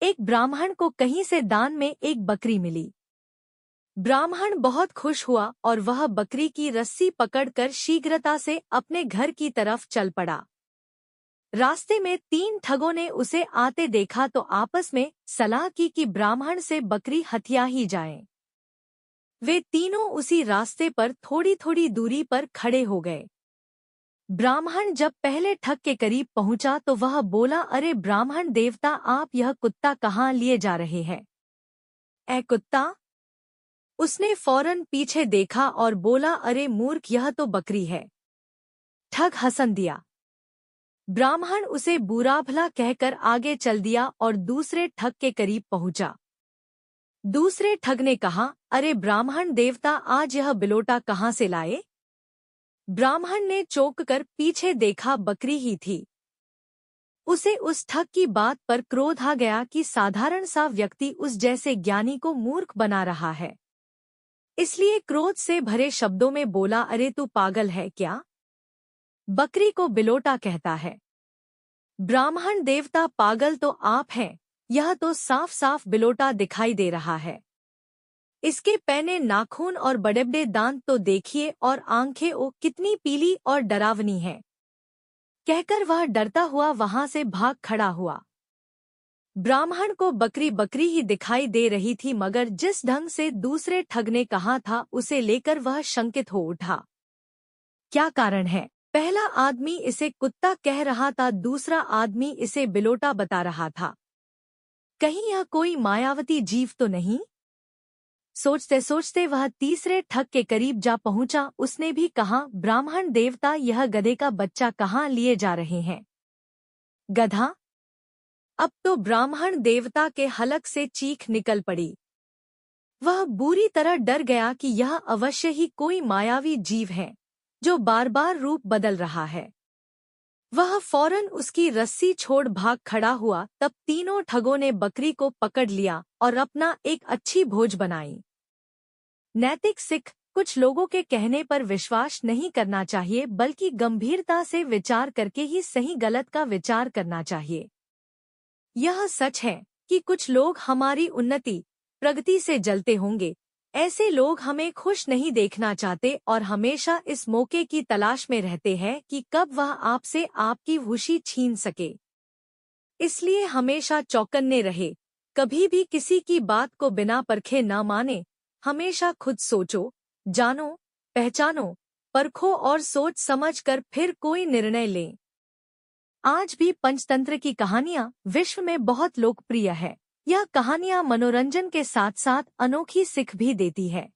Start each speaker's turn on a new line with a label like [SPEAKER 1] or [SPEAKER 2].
[SPEAKER 1] एक ब्राह्मण को कहीं से दान में एक बकरी मिली। ब्राह्मण बहुत खुश हुआ और वह बकरी की रस्सी पकड़कर शीघ्रता से अपने घर की तरफ चल पड़ा। रास्ते में 3 ठगों ने उसे आते देखा तो आपस में सलाह की कि ब्राह्मण से बकरी हथिया ही जाए। वे तीनों उसी रास्ते पर थोड़ी थोड़ी दूरी पर खड़े हो गए। ब्राह्मण जब पहले ठग के करीब पहुंचा तो वह बोला, अरे ब्राह्मण देवता, आप यह कुत्ता कहाँ लिए जा रहे हैं? ऐ कुत्ता! उसने फौरन पीछे देखा और बोला, अरे मूर्ख, यह तो बकरी है। ठग हंसन दिया। ब्राह्मण उसे बुरा भला कहकर आगे चल दिया और दूसरे ठग के करीब पहुंचा। दूसरे ठग ने कहा, अरे ब्राह्मण देवता, आज यह बिलोटा कहाँ से लाए? ब्राह्मण ने चौंक कर पीछे देखा, बकरी ही थी। उसे उस ठग की बात पर क्रोध आ गया कि साधारण सा व्यक्ति उस जैसे ज्ञानी को मूर्ख बना रहा है। इसलिए क्रोध से भरे शब्दों में बोला, अरे तू पागल है क्या? बकरी को बिलोटा कहता है? ब्राह्मण देवता, पागल तो आप हैं, यह तो साफ साफ बिलोटा दिखाई दे रहा है। इसके पैने, नाखून और बड़े बड़े दांत तो देखिए, और आंखें ओ कितनी पीली और डरावनी हैं। कहकर वह डरता हुआ वहां से भाग खड़ा हुआ। ब्राह्मण को बकरी बकरी ही दिखाई दे रही थी, मगर जिस ढंग से दूसरे ठग ने कहा था उसे लेकर वह शंकित हो उठा। क्या कारण है? पहला आदमी इसे कुत्ता कह रहा था, दूसरा आदमी इसे बिलोटा बता रहा था। कहीं यह कोई मायावती जीव तो नहीं? सोचते सोचते वह तीसरे ठग के करीब जा पहुंचा। उसने भी कहा, ब्राह्मण देवता, यह गधे का बच्चा कहाँ लिए जा रहे हैं? गधा! अब तो ब्राह्मण देवता के हलक से चीख निकल पड़ी। वह बुरी तरह डर गया कि यह अवश्य ही कोई मायावी जीव है जो बार बार रूप बदल रहा है। वह फौरन उसकी रस्सी छोड़ भाग खड़ा हुआ। तब तीनों ठगों ने बकरी को पकड़ लिया और अपना एक अच्छी भोज बनाई। नैतिक सिख, कुछ लोगों के कहने पर विश्वास नहीं करना चाहिए, बल्कि गंभीरता से विचार करके ही सही गलत का विचार करना चाहिए। यह सच है कि कुछ लोग हमारी उन्नति, प्रगति से जलते होंगे। ऐसे लोग हमें खुश नहीं देखना चाहते और हमेशा इस मौके की तलाश में रहते हैं कि कब वह आपसे आपकी खुशी छीन सके। इसलिए हमेशा चौकन्ने रहे, कभी भी किसी की बात को बिना परखे न माने। हमेशा खुद सोचो, जानो, पहचानो, परखो और सोच समझ कर फिर कोई निर्णय लें। आज भी पंचतंत्र की कहानियां विश्व में बहुत लोकप्रिय है। यह कहानियां मनोरंजन के साथ साथ अनोखी सीख भी देती है।